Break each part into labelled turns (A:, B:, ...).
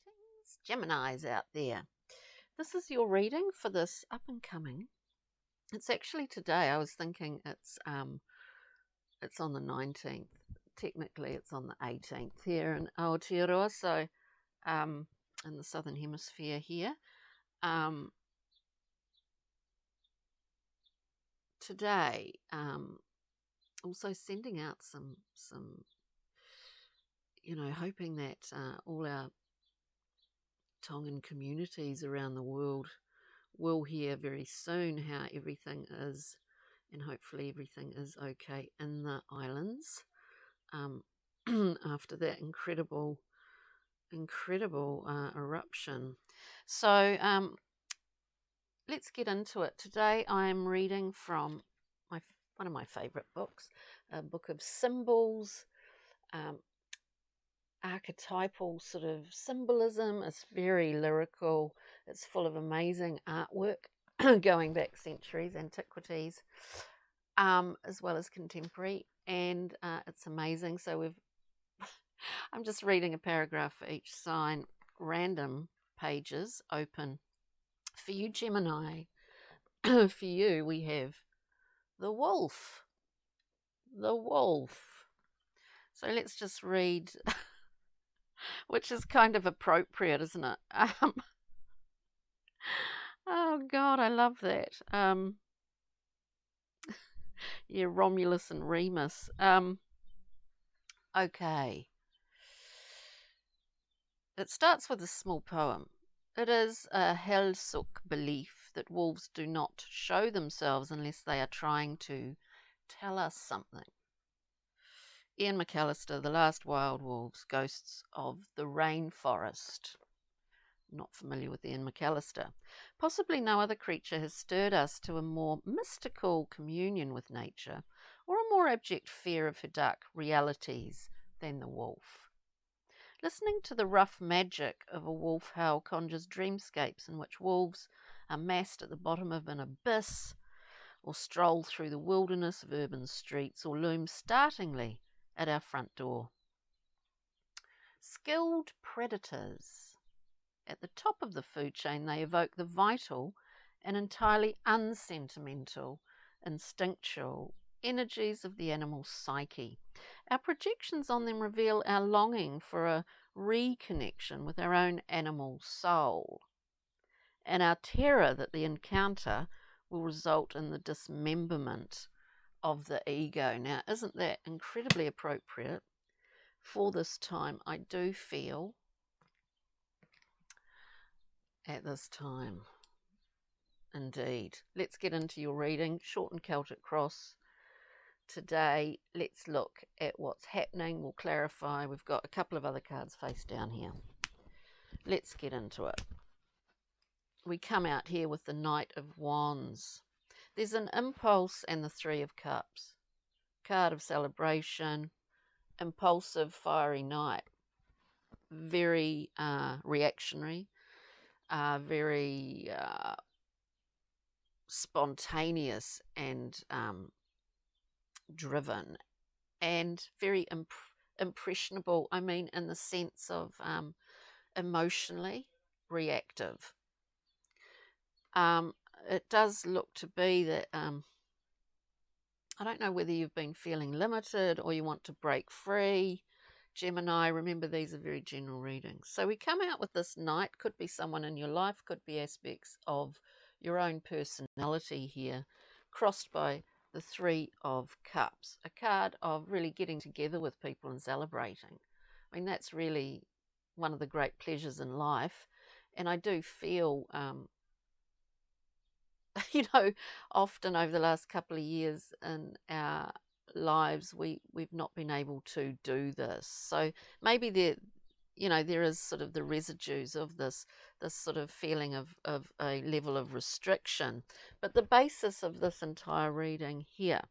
A: Greetings, Geminis out there. This is your reading for this up and coming. It's actually today. I was thinking it's on the 19th. Technically, it's on the 18th here in Aotearoa, so in the southern hemisphere here. Today, also sending out some hoping that all our Tongan communities around the world will hear very soon how everything is, and hopefully everything is okay in the islands after that incredible eruption. So let's get into it. Today I am reading from one of my favourite books, a book of symbols, archetypal sort of symbolism. It's very lyrical. It's full of amazing artwork going back centuries, antiquities, as well as contemporary, and it's amazing. So I'm just reading a paragraph for each sign, random pages open. For you, Gemini, for you, we have the wolf. The wolf. So let's just read, which is kind of appropriate, isn't it? Oh, God, I love that. Yeah, Romulus and Remus. Okay. It starts with a small poem. It is a Helsuk belief that wolves do not show themselves unless they are trying to tell us something. Ian McAllister, The Last Wild Wolves, Ghosts of the Rainforest. Not familiar with Ian McAllister. Possibly no other creature has stirred us to a more mystical communion with nature or a more abject fear of her dark realities than the wolf. Listening to the rough magic of a wolf howl conjures dreamscapes in which wolves are massed at the bottom of an abyss, or stroll through the wilderness of urban streets, or loom startlingly at our front door. Skilled predators. At the top of the food chain, they evoke the vital and entirely unsentimental, instinctual energies of the animal psyche. Our projections on them reveal our longing for a reconnection with our own animal soul, and our terror that the encounter will result in the dismemberment of the ego. Now, isn't that incredibly appropriate for this time? I do feel at this time. Indeed. Let's get into your reading. Short and Celtic Cross. Today, let's look at what's happening. We'll clarify. We've got a couple of other cards face down here. Let's get into it. We come out here with the Knight of Wands. There's an impulse and the Three of Cups. Card of celebration, impulsive, fiery knight. Very reactionary, very spontaneous and driven, and very impressionable. I mean, in the sense of emotionally reactive. It does look to be that I don't know whether you've been feeling limited or you want to break free. Gemini, remember these are very general readings. So we come out with this Knight. Could be someone in your life, could be aspects of your own personality here, crossed by the Three of Cups, a card of really getting together with people and celebrating. I mean, that's really one of the great pleasures in life. And I do feel, often over the last couple of years in our lives, we've not been able to do this. So maybe there is sort of the residues of this sort of feeling of a level of restriction. But the basis of this entire reading here,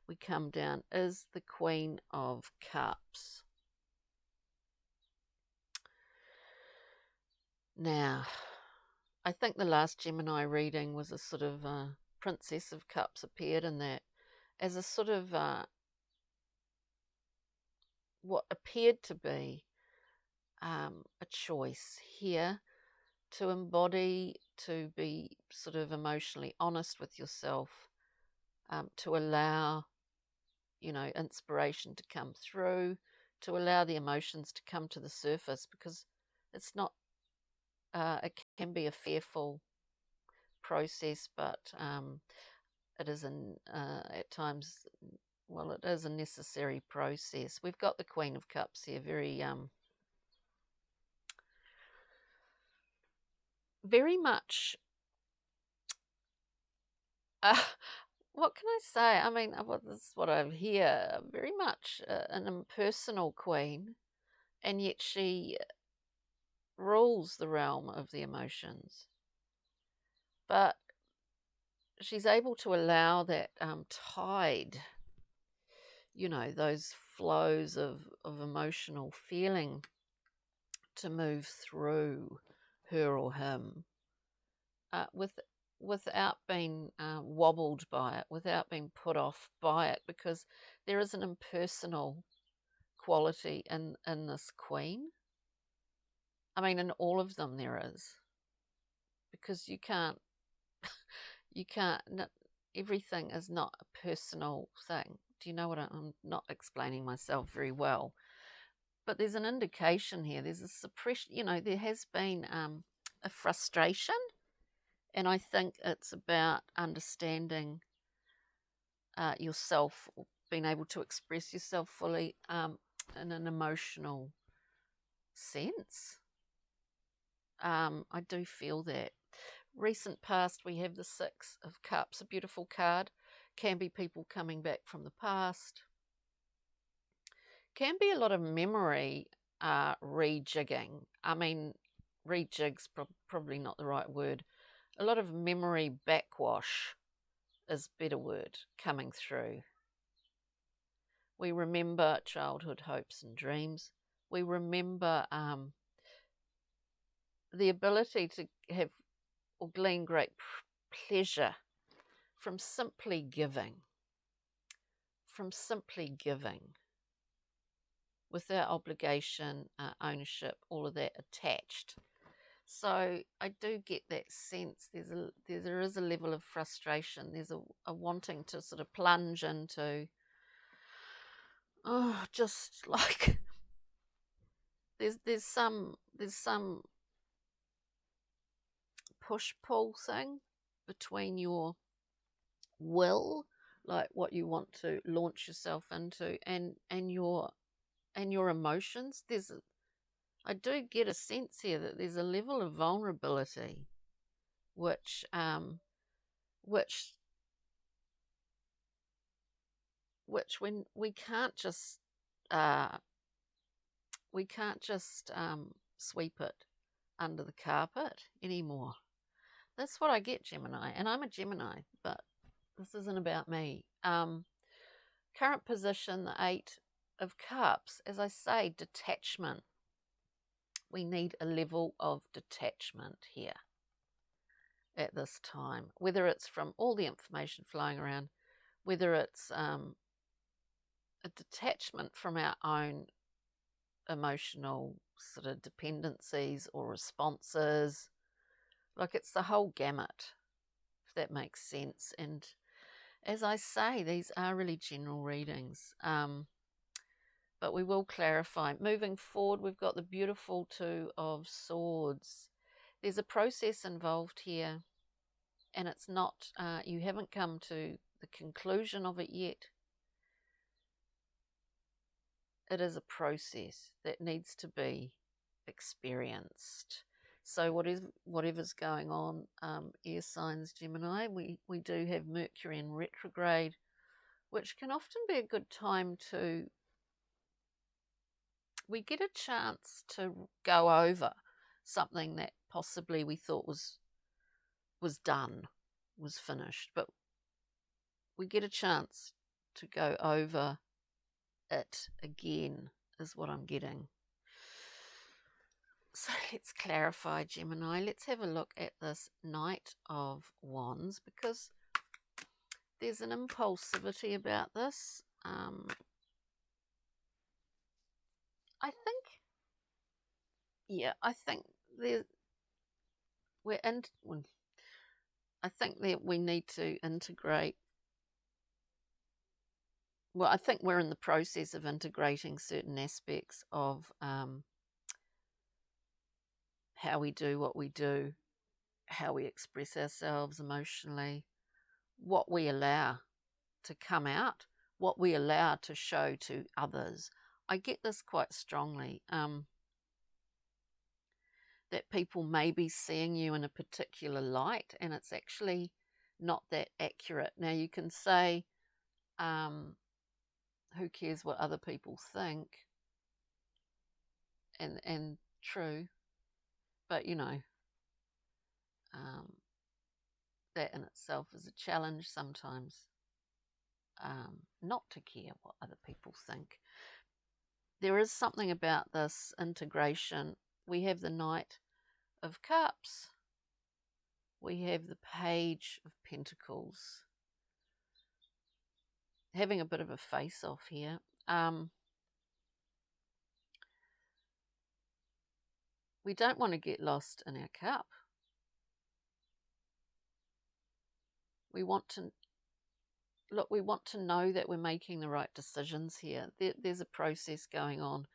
A: we come down, is the Queen of Cups. Now, I think the last Gemini reading was a sort of Princess of Cups appeared in that as a sort of what appeared to be a choice here to embody, to be sort of emotionally honest with yourself, to allow, inspiration to come through, to allow the emotions to come to the surface, because it's not, it can be a fearful process, but it is at times, well, it is a necessary process. We've got the Queen of Cups here, very much, what can I say? I mean, this is what I hear, very much an impersonal queen, and yet she rules the realm of the emotions. But she's able to allow that tide, those flows of emotional feeling to move through her or him, without being wobbled by it, without being put off by it, because there is an impersonal quality in this queen. I mean, in all of them there is, because you can't, everything is not a personal thing. Do you know what I'm not explaining myself very well? But there's an indication here. There's a suppression, there has been a frustration. And I think it's about understanding yourself, being able to express yourself fully in an emotional sense. I do feel that. Recent past, we have the Six of Cups, a beautiful card. Can be people coming back from the past. Can be a lot of memory rejigging. I mean, rejig's probably not the right word. A lot of memory backwash is a better word coming through. We remember childhood hopes and dreams. We remember the ability to have or glean great pleasure from simply giving, without obligation, ownership, all of that attached. So I do get that sense. There is a level of frustration. There's a wanting to sort of plunge into, just like there's some push pull thing between your will, like what you want to launch yourself into, and your emotions. I do get a sense here that there's a level of vulnerability which when we can't just sweep it under the carpet anymore. That's what I get, Gemini, and I'm a Gemini, but this isn't about me. Current position, the Eight of Cups. As I say, detachment. We need a level of detachment here at this time, whether it's from all the information flowing around, whether it's a detachment from our own emotional sort of dependencies or responses. Like, it's the whole gamut, if that makes sense. And as I say, these are really general readings, but we will clarify. Moving forward, we've got the beautiful Two of Swords. There's a process involved here, and it's not, you haven't come to the conclusion of it yet. It is a process that needs to be experienced. So whatever's going on, air signs, Gemini, we do have Mercury in retrograde, which can often be a good time we get a chance to go over something that possibly we thought was done, was finished, but we get a chance to go over it again, is what I'm getting. So let's clarify, Gemini. Let's have a look at this Knight of Wands, because there's an impulsivity about this. I think yeah, I think there we're in. I think that we need to integrate. Well, I think we're in the process of integrating certain aspects of how we do what we do, how we express ourselves emotionally, what we allow to come out, what we allow to show to others. I get this quite strongly, that people may be seeing you in a particular light and it's actually not that accurate. Now, you can say, who cares what other people think? And true, but um, that in itself is a challenge sometimes, not to care what other people think. There is something about this integration. We have the Knight of Cups. We have the Page of Pentacles. Having a bit of a face-off here. We don't want to get lost in our cup. We want to know that we're making the right decisions here. There's a process going on,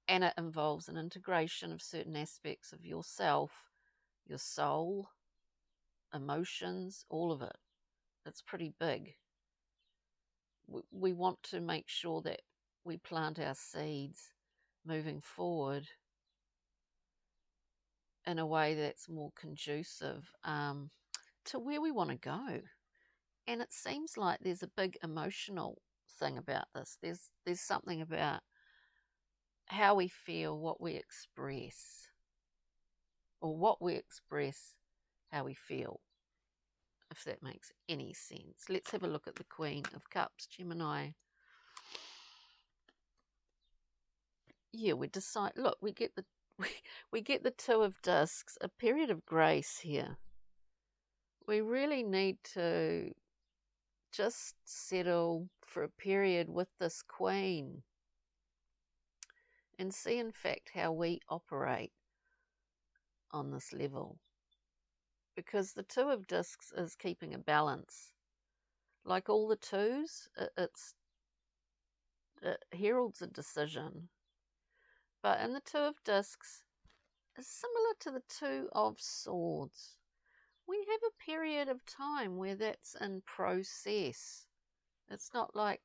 A: and it involves an integration of certain aspects of yourself, your soul, emotions, all of it. It's pretty big. We want to make sure that we plant our seeds moving forward in a way that's more conducive to where we want to go. And it seems like there's a big emotional thing about this. There's something about how we feel, what we express, or what we express, how we feel, if that makes any sense. Let's have a look at the Queen of Cups, Gemini. Yeah, we decide. Look, we get the Two of Discs, a period of grace here. We really need to just settle for a period with this Queen and see, in fact, how we operate on this level. Because the Two of Discs is keeping a balance. Like all the twos, it heralds a decision. But in the Two of Discs, it's similar to the Two of Swords. We have a period of time where that's in process. It's not like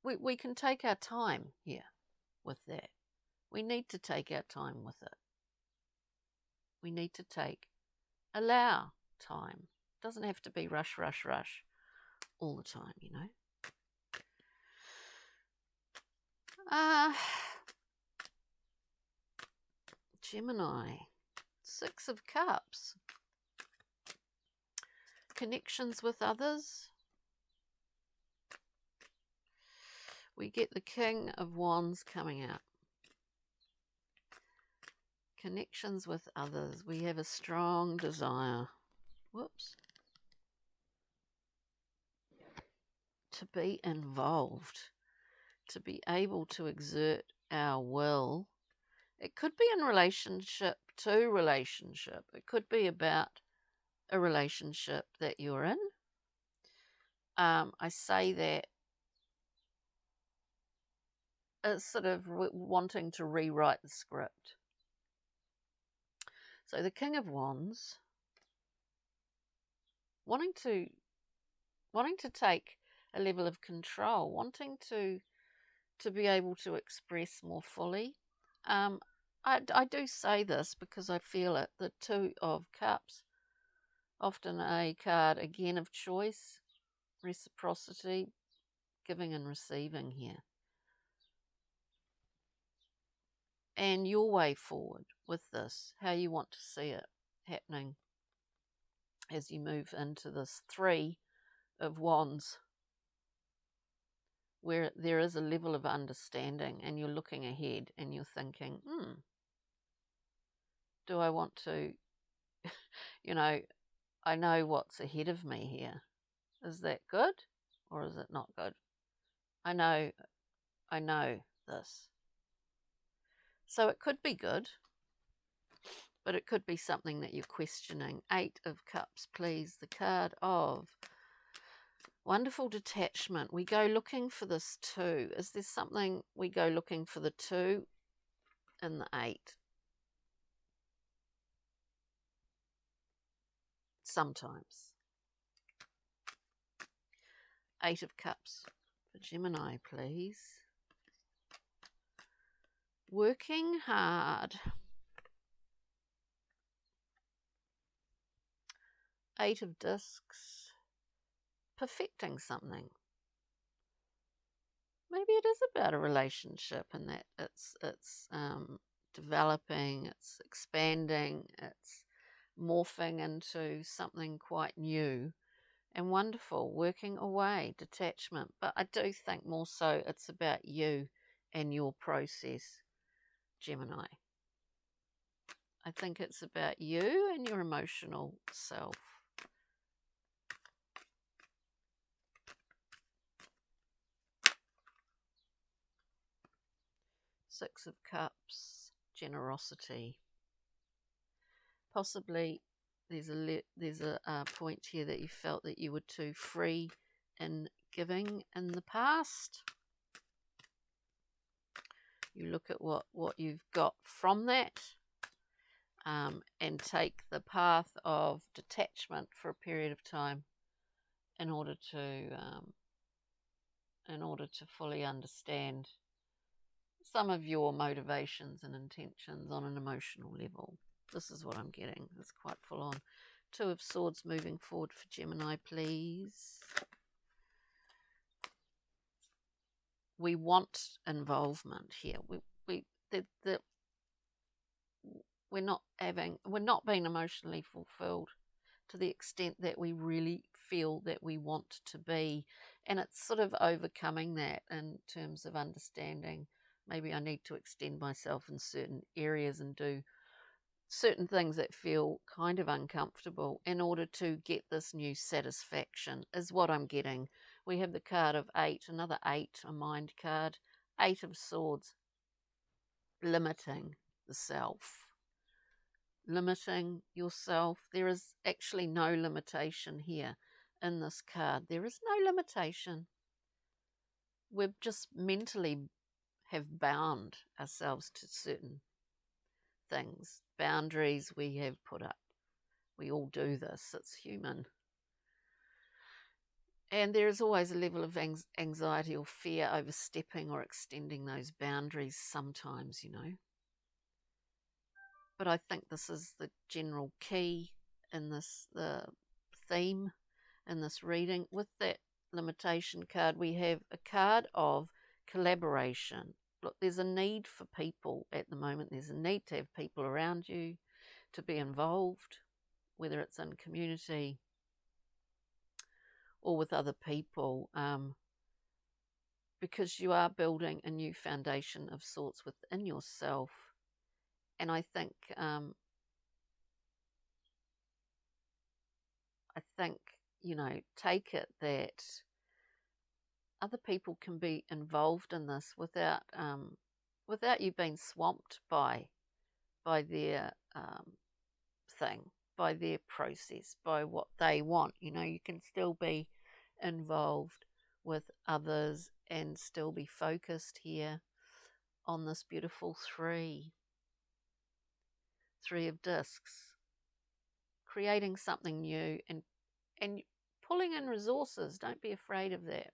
A: we can take our time here with that. We need to take our time with it. We need to allow time. It doesn't have to be rush, rush, rush all the time, Gemini, Six of Cups. Connections with others. We get the King of Wands coming out. Connections with others. We have a strong desire. Whoops. To be involved. To be able to exert our will. It could be in relationship to relationship. It could be about a relationship that you're in. I say that as sort of wanting to rewrite the script. So the King of Wands, wanting to take a level of control, wanting to be able to express more fully. I do say this because I feel it. The Two of Cups, often a card again of choice, reciprocity, giving and receiving here. And your way forward with this, how you want to see it happening as you move into this Three of Wands, where there is a level of understanding and you're looking ahead and you're thinking, do I want to, I know what's ahead of me here. Is that good or is it not good? I know this. So it could be good, but it could be something that you're questioning. 8 of Cups, please. The card of wonderful detachment. We go looking for this 2. Is there something we go looking for the 2 in the 8? Sometimes. 8 of Cups for Gemini, please. Working hard. 8 of Discs. Perfecting something. Maybe it is about a relationship and that it's developing, it's expanding, it's morphing into something quite new and wonderful, working away, detachment. But I do think more so it's about you and your process, Gemini. I think it's about you and your emotional self. Six of Cups, generosity. Possibly there's a point here that you felt that you were too free in giving in the past. You look at what you've got from that, and take the path of detachment for a period of time in order to fully understand some of your motivations and intentions on an emotional level. This is what I'm getting. It's quite full on. 2 of Swords moving forward for Gemini, please. We want involvement here. We're not being emotionally fulfilled to the extent that we really feel that we want to be. And it's sort of overcoming that in terms of understanding maybe I need to extend myself in certain areas and do certain things that feel kind of uncomfortable in order to get this new satisfaction is what I'm getting. We have the card of 8, another 8, a mind card, 8 of Swords, limiting the self. Limiting yourself. There is actually no limitation here in this card. There is no limitation. We've just mentally have bound ourselves to certain things, boundaries we have put up. We all do this. It's human. And there is always a level of anxiety or fear overstepping or extending those boundaries sometimes, But I think this is the general key in the theme in this reading. With that limitation card, we have a card of collaboration. Look, there's a need for people at the moment. There's a need to have people around you to be involved, whether it's in community or with other people, because you are building a new foundation of sorts within yourself. And I think take it that other people can be involved in this without you being swamped by their thing, by their process, by what they want. You can still be involved with others and still be focused here on this beautiful 3 of Discs, creating something new and pulling in resources. Don't be afraid of that.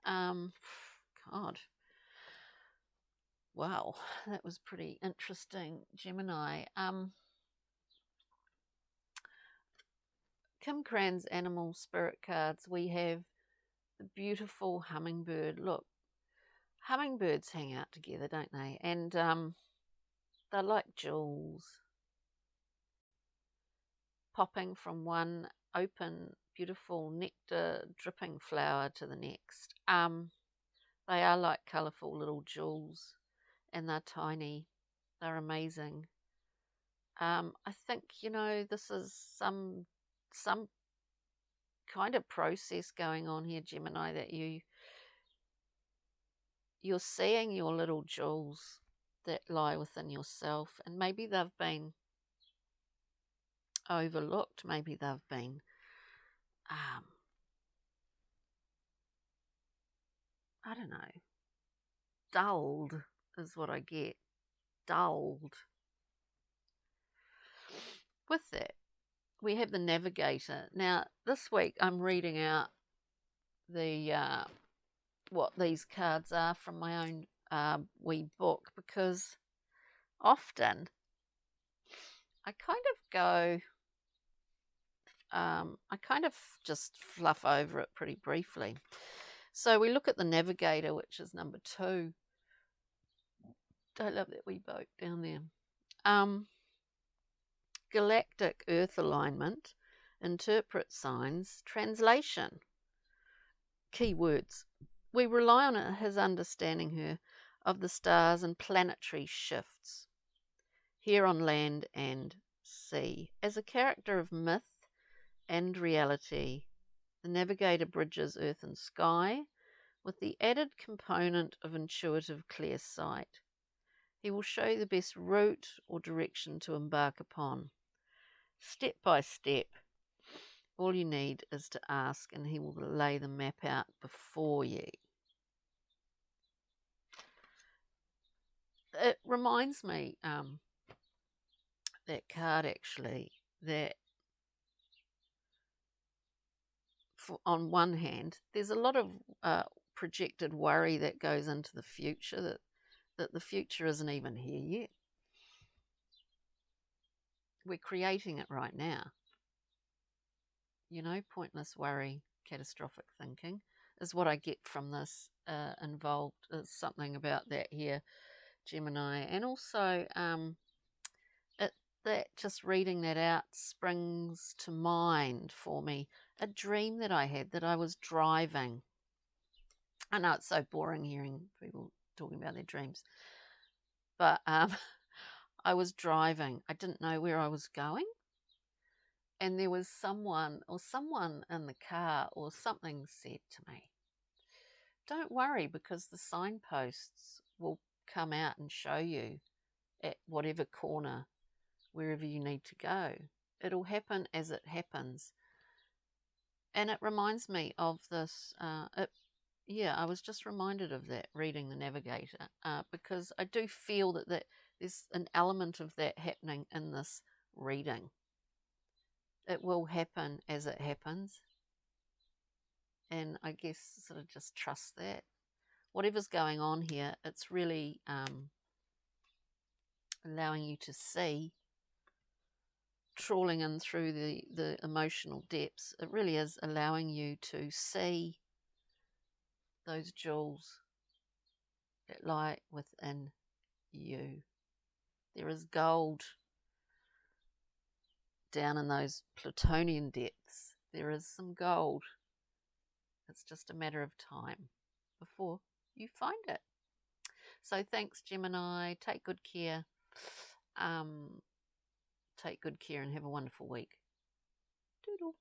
A: God, wow, that was pretty interesting, Gemini. Kim Cran's animal spirit cards. We have the beautiful hummingbird. Look, hummingbirds hang out together, don't they? And they're like jewels, popping from one open, beautiful, nectar dripping flower to the next. They are like colourful little jewels, and they're tiny. They're amazing. I think this is some kind of process going on here, Gemini, that you're seeing your little jewels that lie within yourself, and maybe they've been overlooked, maybe they've been I don't know, dulled is what I get. Dulled. With that, we have the Navigator. Now, this week I'm reading out the what these cards are from my own wee book, because often I kind of go, I kind of just fluff over it pretty briefly. So we look at the Navigator, which is number 2. I love that wee boat down there. Galactic Earth alignment, interpret signs, translation. Keywords. We rely on his understanding her of the stars and planetary shifts, here on land and sea. As a character of myth and reality, the Navigator bridges earth and sky with the added component of intuitive clear sight. He will show you the best route or direction to embark upon. Step by step, all you need is to ask, and he will lay the map out before you. It reminds me, that card actually, that on one hand, there's a lot of projected worry that goes into the future, that the future isn't even here yet. We're creating it right now. You know, pointless worry, catastrophic thinking is what I get from this involved. Something about that here, Gemini. And also, that just reading that out springs to mind for me a dream that I had, that I was driving. I know it's so boring hearing people talking about their dreams, but I was driving. I didn't know where I was going, and there was someone in the car, or something said to me, don't worry, because the signposts will come out and show you at whatever corner, wherever you need to go. It'll happen as it happens. And it reminds me of this, I was just reminded of that reading the Navigator, because I do feel that there's an element of that happening in this reading. It will happen as it happens. And I guess sort of just trust that. Whatever's going on here, it's really allowing you to see, trawling in through the emotional depths. It really is allowing you to see those jewels that lie within you. There is gold down in those plutonian depths. There is some gold. It's just a matter of time before you find it. So thanks, Gemini. Take good care. Take good care and have a wonderful week. Doodle.